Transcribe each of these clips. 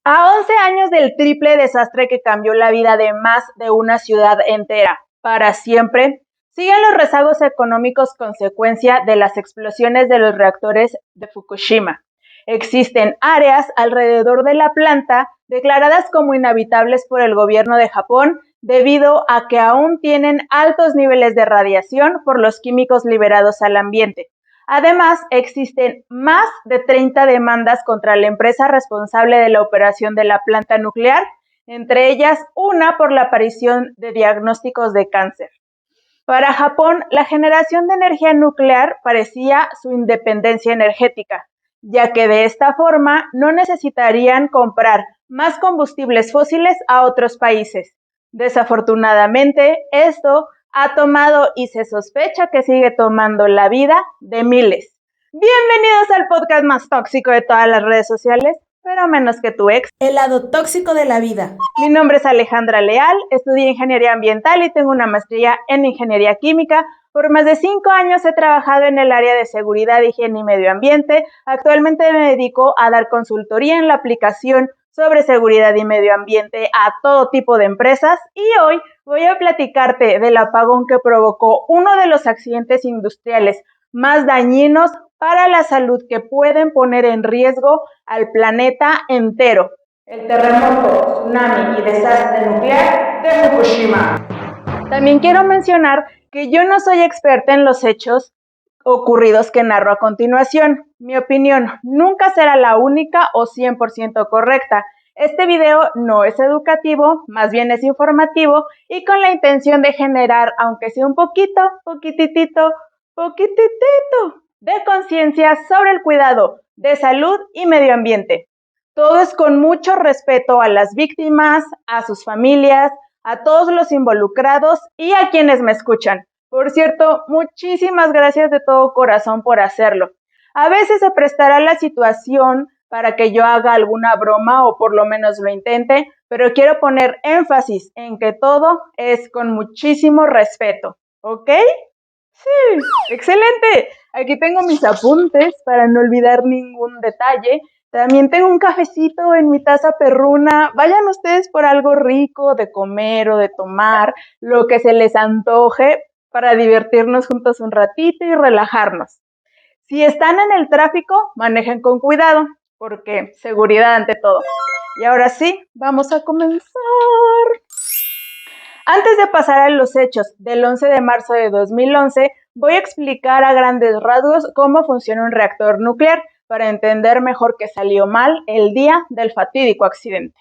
A 11 años del triple desastre que cambió la vida de más de una ciudad entera, para siempre, siguen los rezagos económicos consecuencia de las explosiones de los reactores de Fukushima. Existen áreas alrededor de la planta declaradas como inhabitables por el gobierno de Japón debido a que aún tienen altos niveles de radiación por los químicos liberados al ambiente. Además, existen más de 30 demandas contra la empresa responsable de la operación de la planta nuclear, entre ellas una por la aparición de diagnósticos de cáncer. Para Japón, la generación de energía nuclear parecía su independencia energética, ya que de esta forma no necesitarían comprar más combustibles fósiles a otros países. Desafortunadamente, esto ha tomado y se sospecha que sigue tomando la vida de miles. Bienvenidos al podcast más tóxico de todas las redes sociales, pero menos que tu ex. El lado tóxico de la vida. Mi nombre es Alejandra Leal, estudié Ingeniería Ambiental y tengo una maestría en Ingeniería Química. Por más de 5 años he trabajado en el área de seguridad, higiene y medio ambiente. Actualmente me dedico a dar consultoría en la aplicación sobre seguridad y medio ambiente a todo tipo de empresas y hoy voy a platicarte del apagón que provocó uno de los accidentes industriales más dañinos para la salud que pueden poner en riesgo al planeta entero: el terremoto, tsunami y desastre nuclear de Fukushima. También quiero mencionar que yo no soy experta en los hechos ocurridos que narro a continuación. Mi opinión nunca será la única o 100% correcta. Este video no es educativo, más bien es informativo y con la intención de generar, aunque sea un poquitito de conciencia sobre el cuidado de salud y medio ambiente. Todo es con mucho respeto a las víctimas, a sus familias, a todos los involucrados y a quienes me escuchan. Por cierto, muchísimas gracias de todo corazón por hacerlo. A veces se prestará la situación para que yo haga alguna broma o por lo menos lo intente, pero quiero poner énfasis en que todo es con muchísimo respeto, ¿ok? Sí, excelente. Aquí tengo mis apuntes para no olvidar ningún detalle. También tengo un cafecito en mi taza perruna. Vayan ustedes por algo rico de comer o de tomar, lo que se les antoje para divertirnos juntos un ratito y relajarnos. Si están en el tráfico, manejen con cuidado, porque seguridad ante todo. Y ahora sí, vamos a comenzar. Antes de pasar a los hechos del 11 de marzo de 2011, voy a explicar a grandes rasgos cómo funciona un reactor nuclear para entender mejor qué salió mal el día del fatídico accidente.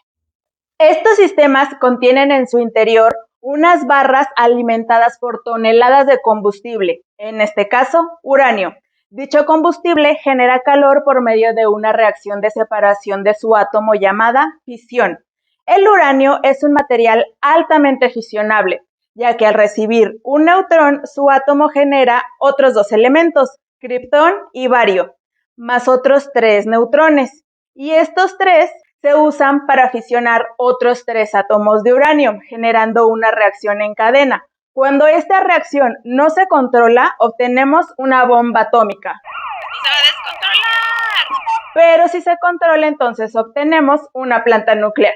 Estos sistemas contienen en su interior unas barras alimentadas por toneladas de combustible, en este caso, uranio. Dicho combustible genera calor por medio de una reacción de separación de su átomo llamada fisión. El uranio es un material altamente fisionable, ya que al recibir un neutrón, su átomo genera otros 2 elementos, kriptón y bario, más otros 3 neutrones. Y estos 3 se usan para fisionar otros 3 átomos de uranio, generando una reacción en cadena. Cuando esta reacción no se controla, obtenemos una bomba atómica. ¡Se va a descontrolar! Pero si se controla, entonces obtenemos una planta nuclear.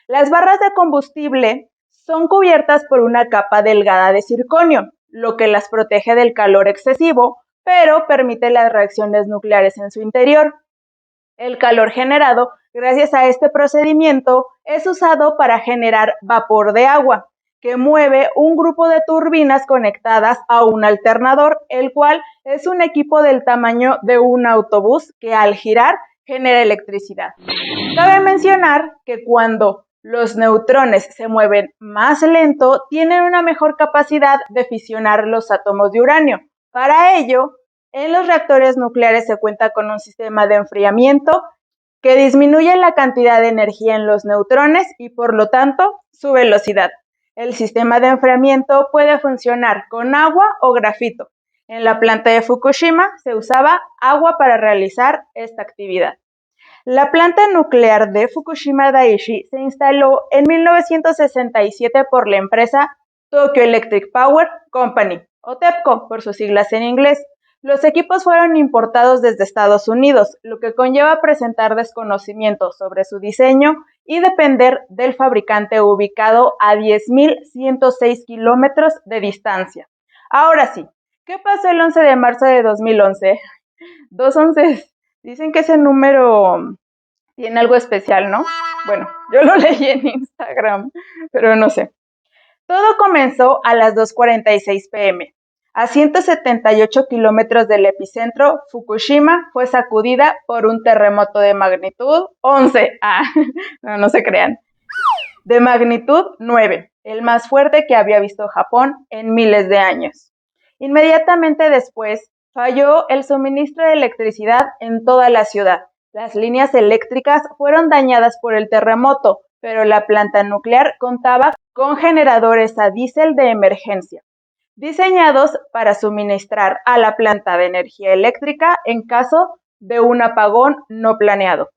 Las barras de combustible son cubiertas por una capa delgada de circonio, lo que las protege del calor excesivo, pero permite las reacciones nucleares en su interior. El calor generado gracias a este procedimiento es usado para generar vapor de agua, que mueve un grupo de turbinas conectadas a un alternador, el cual es un equipo del tamaño de un autobús que al girar genera electricidad. Cabe mencionar que cuando los neutrones se mueven más lento, tienen una mejor capacidad de fisionar los átomos de uranio. Para ello, en los reactores nucleares se cuenta con un sistema de enfriamiento que disminuye la cantidad de energía en los neutrones y por lo tanto su velocidad. El sistema de enfriamiento puede funcionar con agua o grafito. En la planta de Fukushima se usaba agua para realizar esta actividad. La planta nuclear de Fukushima Daiichi se instaló en 1967 por la empresa Tokyo Electric Power Company, o TEPCO por sus siglas en inglés, Los equipos fueron importados desde Estados Unidos, lo que conlleva presentar desconocimiento sobre su diseño y depender del fabricante ubicado a 10.106 kilómetros de distancia. Ahora sí, ¿qué pasó el 11 de marzo de 2011? 211, dicen que ese número tiene algo especial, ¿no? Bueno, yo lo leí en Instagram, pero no sé. Todo comenzó a las 2:46 p.m. A 178 kilómetros del epicentro, Fukushima fue sacudida por un terremoto de magnitud 11. No se crean. De magnitud 9, el más fuerte que había visto Japón en miles de años. Inmediatamente después, falló el suministro de electricidad en toda la ciudad. Las líneas eléctricas fueron dañadas por el terremoto, pero la planta nuclear contaba con generadores a diésel de emergencia, diseñados para suministrar a la planta de energía eléctrica en caso de un apagón no planeado.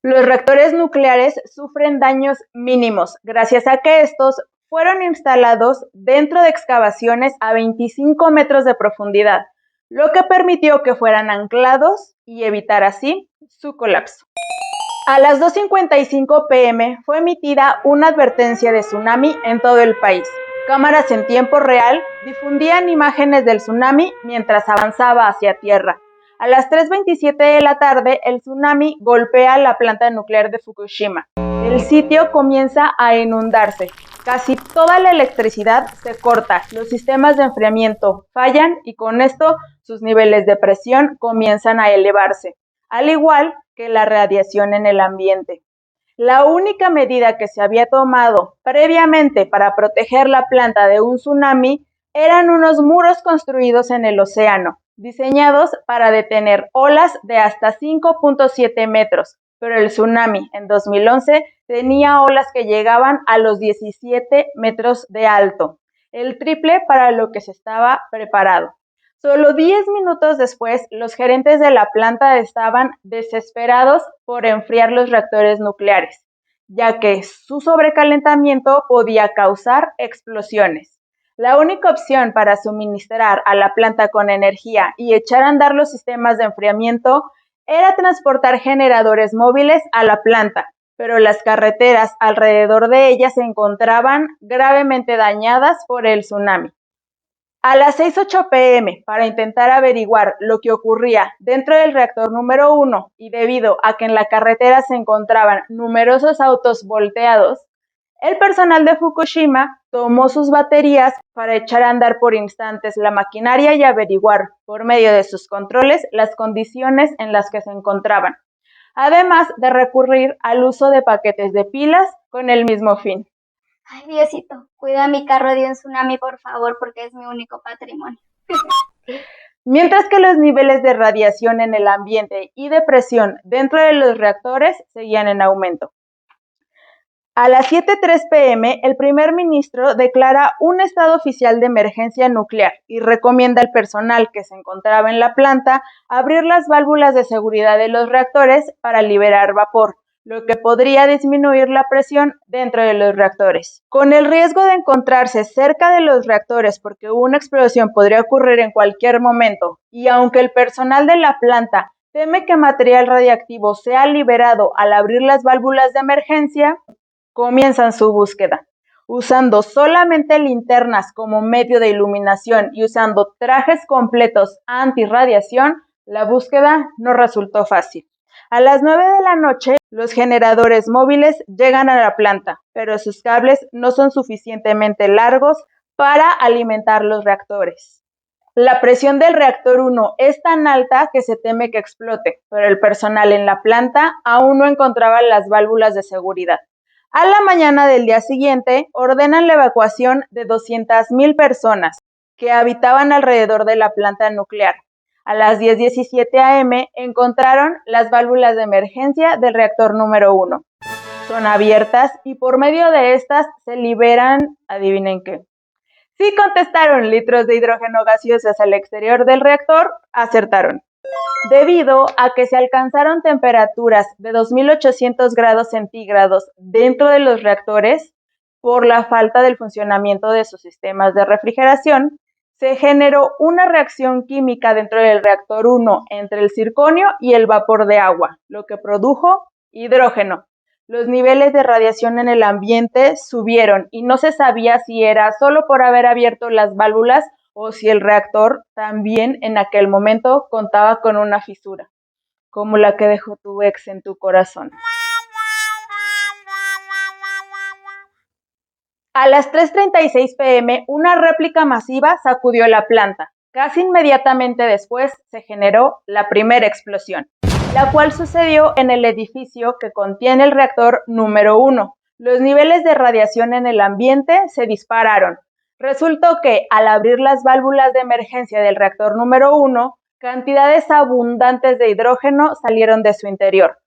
Los reactores nucleares sufren daños mínimos gracias a que estos fueron instalados dentro de excavaciones a 25 metros de profundidad, lo que permitió que fueran anclados y evitar así su colapso. A las 2:55 p.m. fue emitida una advertencia de tsunami en todo el país. Cámaras en tiempo real difundían imágenes del tsunami mientras avanzaba hacia tierra. A las 3:27 de la tarde, el tsunami golpea la planta nuclear de Fukushima. El sitio comienza a inundarse. Casi toda la electricidad se corta, los sistemas de enfriamiento fallan y con esto sus niveles de presión comienzan a elevarse, al igual que la radiación en el ambiente. La única medida que se había tomado previamente para proteger la planta de un tsunami eran unos muros construidos en el océano, diseñados para detener olas de hasta 5.7 metros, pero el tsunami en 2011 tenía olas que llegaban a los 17 metros de alto, el triple para lo que se estaba preparado. Solo 10 minutos después, los gerentes de la planta estaban desesperados por enfriar los reactores nucleares, ya que su sobrecalentamiento podía causar explosiones. La única opción para suministrar a la planta con energía y echar a andar los sistemas de enfriamiento era transportar generadores móviles a la planta, pero las carreteras alrededor de ella se encontraban gravemente dañadas por el tsunami. A las 6:08 p.m., para intentar averiguar lo que ocurría dentro del reactor número 1 y debido a que en la carretera se encontraban numerosos autos volteados, el personal de Fukushima tomó sus baterías para echar a andar por instantes la maquinaria y averiguar, por medio de sus controles, las condiciones en las que se encontraban, además de recurrir al uso de paquetes de pilas con el mismo fin. Ay, Diosito, cuida mi carro de un tsunami, por favor, porque es mi único patrimonio. Mientras que los niveles de radiación en el ambiente y de presión dentro de los reactores seguían en aumento. A las 7:03 p.m., el primer ministro declara un estado oficial de emergencia nuclear y recomienda al personal que se encontraba en la planta abrir las válvulas de seguridad de los reactores para liberar vapor, lo que podría disminuir la presión dentro de los reactores. Con el riesgo de encontrarse cerca de los reactores porque una explosión podría ocurrir en cualquier momento, y aunque el personal de la planta teme que material radiactivo sea liberado al abrir las válvulas de emergencia, comienzan su búsqueda. Usando solamente linternas como medio de iluminación y usando trajes completos antirradiación, la búsqueda no resultó fácil. A las 9 de la noche, los generadores móviles llegan a la planta, pero sus cables no son suficientemente largos para alimentar los reactores. La presión del reactor 1 es tan alta que se teme que explote, pero el personal en la planta aún no encontraba las válvulas de seguridad. A la mañana del día siguiente, ordenan la evacuación de 200,000 personas que habitaban alrededor de la planta nuclear. A las 10:17 a.m. encontraron las válvulas de emergencia del reactor número 1. Son abiertas y por medio de estas se liberan, adivinen qué. Sí contestaron, litros de hidrógeno gaseoso hacia el exterior del reactor, acertaron. Debido a que se alcanzaron temperaturas de 2.800 grados centígrados dentro de los reactores por la falta del funcionamiento de sus sistemas de refrigeración, se generó una reacción química dentro del reactor 1 entre el circonio y el vapor de agua, lo que produjo hidrógeno. Los niveles de radiación en el ambiente subieron y no se sabía si era solo por haber abierto las válvulas o si el reactor también en aquel momento contaba con una fisura, como la que dejó tu ex en tu corazón. A las 3:36 p.m., una réplica masiva sacudió la planta. Casi inmediatamente después se generó la primera explosión, la cual sucedió en el edificio que contiene el reactor número 1. Los niveles de radiación en el ambiente se dispararon. Resultó que, al abrir las válvulas de emergencia del reactor número 1, cantidades abundantes de hidrógeno salieron de su interior,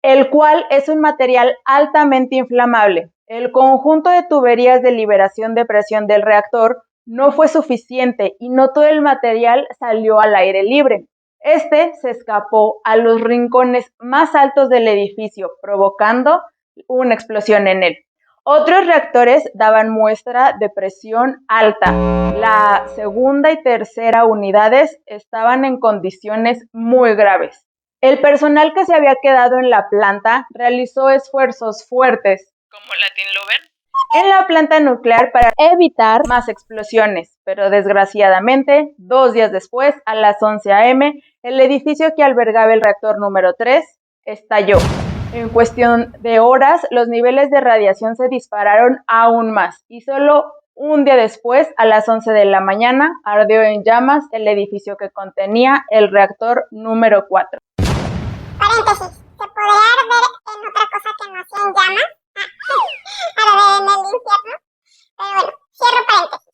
el cual es un material altamente inflamable. El conjunto de tuberías de liberación de presión del reactor no fue suficiente y no todo el material salió al aire libre. Este se escapó a los rincones más altos del edificio, provocando una explosión en él. Otros reactores daban muestra de presión alta. La segunda y tercera unidades estaban en condiciones muy graves. El personal que se había quedado en la planta realizó esfuerzos fuertes, como Latin Lover, en la planta nuclear para evitar más explosiones, pero desgraciadamente, 2 días después, a las 11 a.m., el edificio que albergaba el reactor número 3 estalló. En cuestión de horas, los niveles de radiación se dispararon aún más y solo un día después, a las 11 de la mañana, ardió en llamas el edificio que contenía el reactor número 4. Paréntesis, se podría arder en otra cosa que no sea en llamas, arder en el infierno, pero bueno, cierro paréntesis.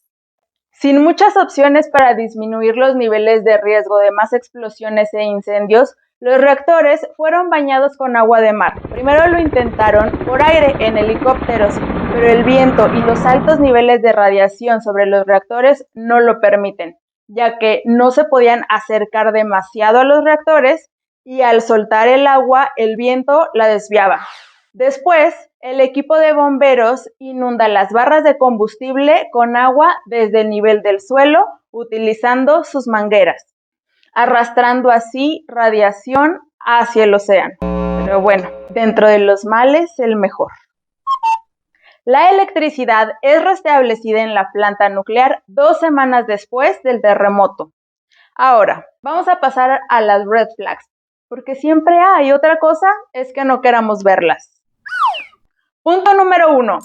Sin muchas opciones para disminuir los niveles de riesgo de más explosiones e incendios, los reactores fueron bañados con agua de mar. Primero lo intentaron por aire en helicópteros, pero el viento y los altos niveles de radiación sobre los reactores no lo permiten, ya que no se podían acercar demasiado a los reactores y al soltar el agua, el viento la desviaba. Después, el equipo de bomberos inunda las barras de combustible con agua desde el nivel del suelo, utilizando sus mangueras, arrastrando así radiación hacia el océano. Pero bueno, dentro de los males, el mejor. La electricidad es restablecida en la planta nuclear 2 semanas después del terremoto. Ahora, vamos a pasar a las red flags, porque siempre hay. Otra cosa es que no queramos verlas. Punto número 1.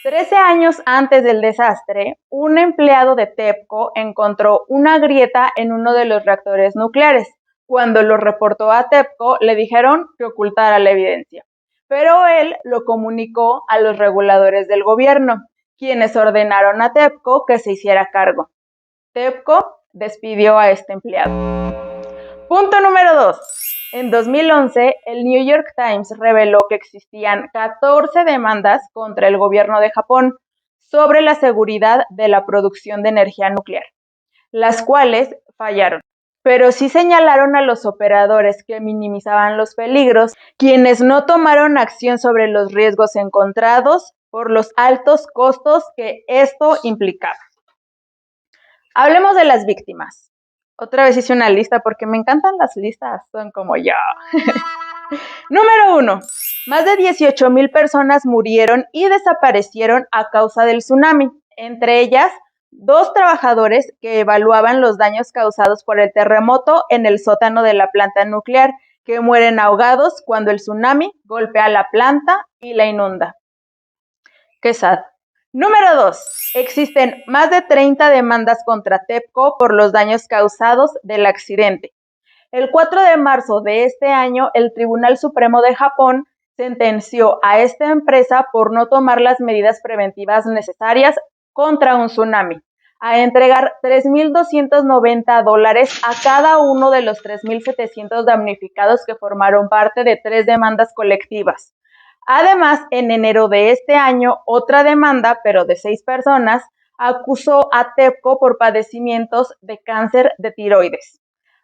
13 años antes del desastre, un empleado de TEPCO encontró una grieta en uno de los reactores nucleares. Cuando lo reportó a TEPCO, le dijeron que ocultara la evidencia, pero él lo comunicó a los reguladores del gobierno, quienes ordenaron a TEPCO que se hiciera cargo. TEPCO despidió a este empleado. Punto número 2. En 2011, el New York Times reveló que existían 14 demandas contra el gobierno de Japón sobre la seguridad de la producción de energía nuclear, las cuales fallaron. Pero sí señalaron a los operadores que minimizaban los peligros, quienes no tomaron acción sobre los riesgos encontrados por los altos costos que esto implicaba. Hablemos de las víctimas. Otra vez hice una lista porque me encantan las listas, son como yo. Número 1. Más de 18,000 personas murieron y desaparecieron a causa del tsunami. Entre ellas, 2 trabajadores que evaluaban los daños causados por el terremoto en el sótano de la planta nuclear, que mueren ahogados cuando el tsunami golpea la planta y la inunda. Qué sad. Número 2. Existen más de 30 demandas contra TEPCO por los daños causados del accidente. El 4 de marzo de este año, el Tribunal Supremo de Japón sentenció a esta empresa por no tomar las medidas preventivas necesarias contra un tsunami, a entregar $3,290 a cada uno de los 3,700 damnificados que formaron parte de 3 demandas colectivas. Además, en enero de este año, otra demanda, pero de 6 personas, acusó a TEPCO por padecimientos de cáncer de tiroides.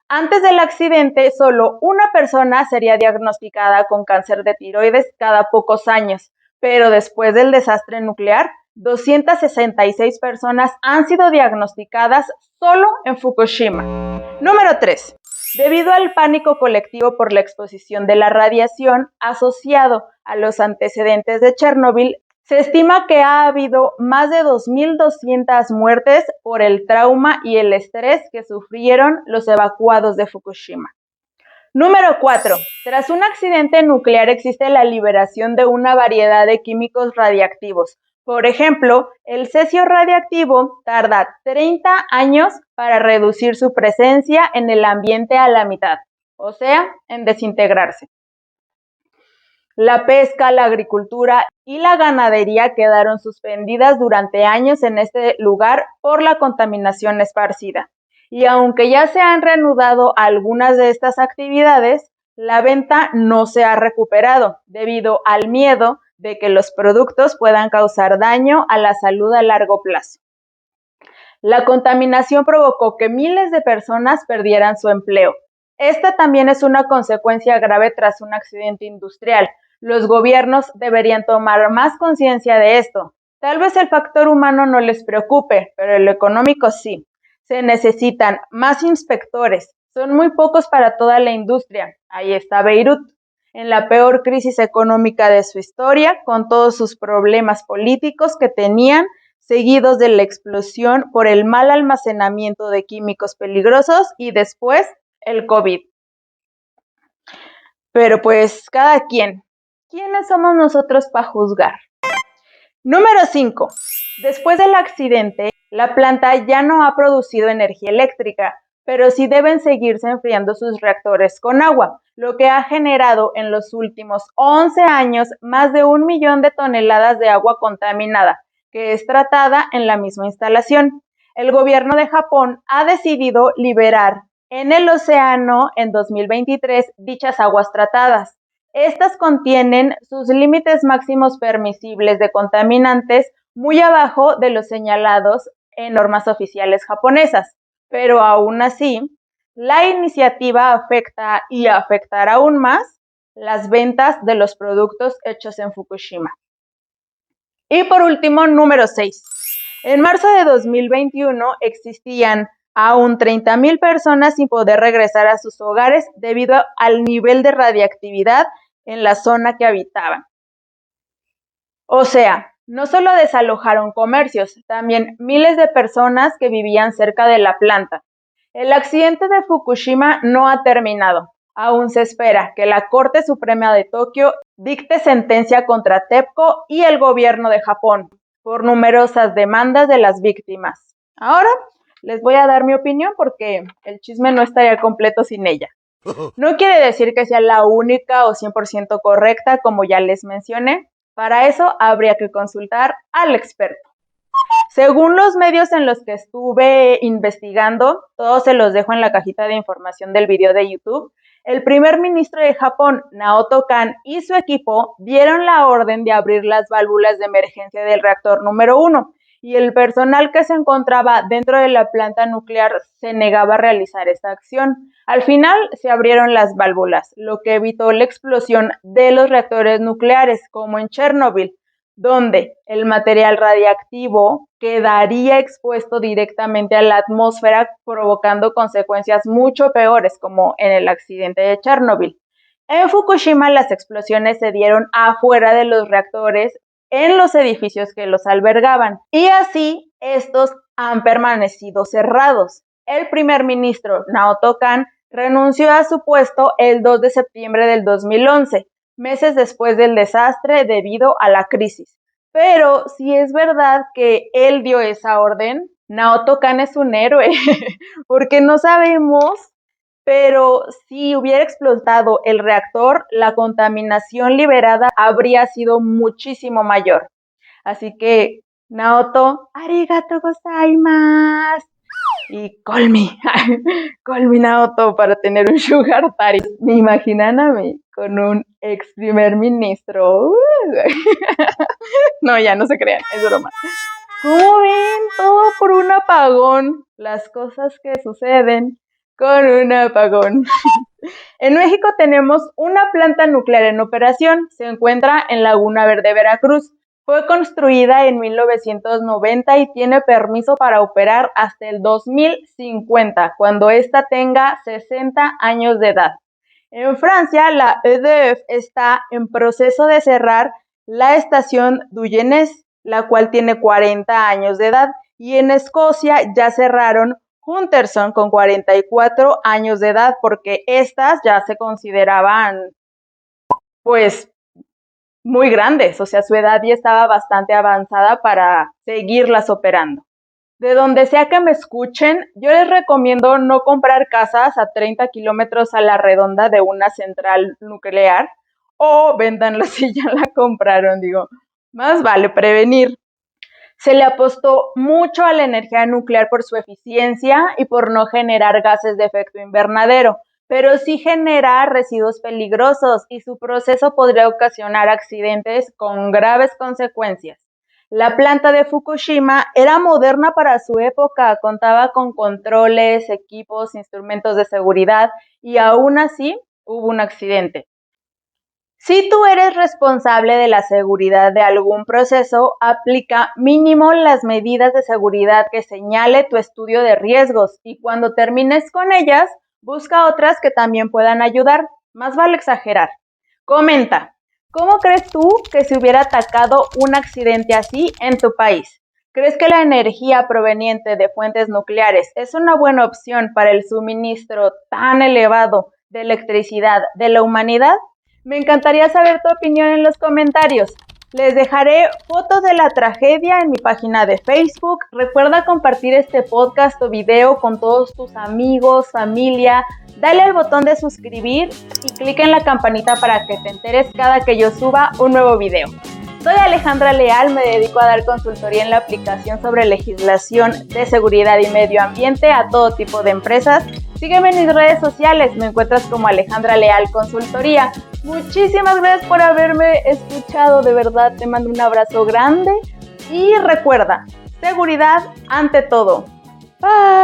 Antes del accidente, solo una persona sería diagnosticada con cáncer de tiroides cada pocos años, pero después del desastre nuclear, 266 personas han sido diagnosticadas solo en Fukushima. Número 3. Debido al pánico colectivo por la exposición de la radiación asociado a los antecedentes de Chernobyl, se estima que ha habido más de 2.200 muertes por el trauma y el estrés que sufrieron los evacuados de Fukushima. Número 4. Tras un accidente nuclear existe la liberación de una variedad de químicos radiactivos. Por ejemplo, el cesio radiactivo tarda 30 años para reducir su presencia en el ambiente a la mitad, o sea, en desintegrarse. La pesca, la agricultura y la ganadería quedaron suspendidas durante años en este lugar por la contaminación esparcida. Y aunque ya se han reanudado algunas de estas actividades, la venta no se ha recuperado debido al miedo de que los productos puedan causar daño a la salud a largo plazo. La contaminación provocó que miles de personas perdieran su empleo. Esta también es una consecuencia grave tras un accidente industrial. Los gobiernos deberían tomar más conciencia de esto. Tal vez el factor humano no les preocupe, pero el económico sí. Se necesitan más inspectores. Son muy pocos para toda la industria. Ahí está Beirut, en la peor crisis económica de su historia, con todos sus problemas políticos que tenían, seguidos de la explosión por el mal almacenamiento de químicos peligrosos y después el COVID. Pero pues cada quien. ¿Quiénes somos nosotros para juzgar? Número 5. Después del accidente, la planta ya no ha producido energía eléctrica, pero sí deben seguirse enfriando sus reactores con agua, lo que ha generado en los últimos 11 años más de 1 millón de toneladas de agua contaminada, que es tratada en la misma instalación. El gobierno de Japón ha decidido liberar en el océano en 2023 dichas aguas tratadas. Estas contienen sus límites máximos permisibles de contaminantes muy abajo de los señalados en normas oficiales japonesas, pero aún así, la iniciativa afecta y afectará aún más las ventas de los productos hechos en Fukushima. Y por último, número 6. En marzo de 2021 existían aún 30,000 personas sin poder regresar a sus hogares debido al nivel de radiactividad en la zona que habitaban. O sea, no solo desalojaron comercios, también miles de personas que vivían cerca de la planta. El accidente de Fukushima no ha terminado. Aún se espera que la Corte Suprema de Tokio dicte sentencia contra TEPCO y el gobierno de Japón por numerosas demandas de las víctimas. Ahora les voy a dar mi opinión porque el chisme no estaría completo sin ella. No quiere decir que sea la única o 100% correcta, como ya les mencioné. Para eso habría que consultar al experto. Según los medios en los que estuve investigando, todos se los dejo en la cajita de información del video de YouTube, el primer ministro de Japón, Naoto Kan, y su equipo dieron la orden de abrir las válvulas de emergencia del reactor número 1 y el personal que se encontraba dentro de la planta nuclear se negaba a realizar esta acción. Al final se abrieron las válvulas, lo que evitó la explosión de los reactores nucleares, como en Chernobyl, donde el material radiactivo quedaría expuesto directamente a la atmósfera, provocando consecuencias mucho peores, como en el accidente de Chernobyl. En Fukushima las explosiones se dieron afuera de los reactores, en los edificios que los albergaban, y así estos han permanecido cerrados. El primer ministro Naoto Kan renunció a su puesto el 2 de septiembre del 2011, meses después del desastre debido a la crisis. Pero si es verdad que él dio esa orden, Naoto Kan es un héroe, porque no sabemos, pero si hubiera explotado el reactor, la contaminación liberada habría sido muchísimo mayor. Así que, Naoto, arigato gozaimasu. Y call me Naoto para tener un sugar daddy. Me imaginan a mí con un ex primer ministro. No, ya no se crean, es broma. ¿Cómo ven? Todo por un apagón. Las cosas que suceden con un apagón. En México tenemos una planta nuclear en operación. Se encuentra en Laguna Verde, Veracruz. Fue construida en 1990 y tiene permiso para operar hasta el 2050, cuando ésta tenga 60 años de edad. En Francia, la EDF está en proceso de cerrar la estación Dungeness, la cual tiene 40 años de edad, y en Escocia ya cerraron Hunterston con 44 años de edad, porque estas ya se consideraban, pues, muy grandes, o sea, su edad ya estaba bastante avanzada para seguirlas operando. De donde sea que me escuchen, yo les recomiendo no comprar casas a 30 kilómetros a la redonda de una central nuclear, o véndanla si ya la compraron, digo, más vale prevenir. Se le apostó mucho a la energía nuclear por su eficiencia y por no generar gases de efecto invernadero, pero sí genera residuos peligrosos y su proceso podría ocasionar accidentes con graves consecuencias. La planta de Fukushima era moderna para su época, contaba con controles, equipos, instrumentos de seguridad y aún así hubo un accidente. Si tú eres responsable de la seguridad de algún proceso, aplica mínimo las medidas de seguridad que señale tu estudio de riesgos y cuando termines con ellas, busca otras que también puedan ayudar. Más vale exagerar. Comenta, ¿cómo crees tú que se hubiera atacado un accidente así en tu país? ¿Crees que la energía proveniente de fuentes nucleares es una buena opción para el suministro tan elevado de electricidad de la humanidad? Me encantaría saber tu opinión en los comentarios. Les dejaré fotos de la tragedia en mi página de Facebook. Recuerda compartir este podcast o video con todos tus amigos, familia. Dale al botón de suscribir y clica en la campanita para que te enteres cada que yo suba un nuevo video. Soy Alejandra Leal, me dedico a dar consultoría en la aplicación sobre legislación de seguridad y medio ambiente a todo tipo de empresas. Sígueme en mis redes sociales, me encuentras como Alejandra Leal Consultoría. Muchísimas gracias por haberme escuchado, de verdad te mando un abrazo grande y recuerda, seguridad ante todo. Bye.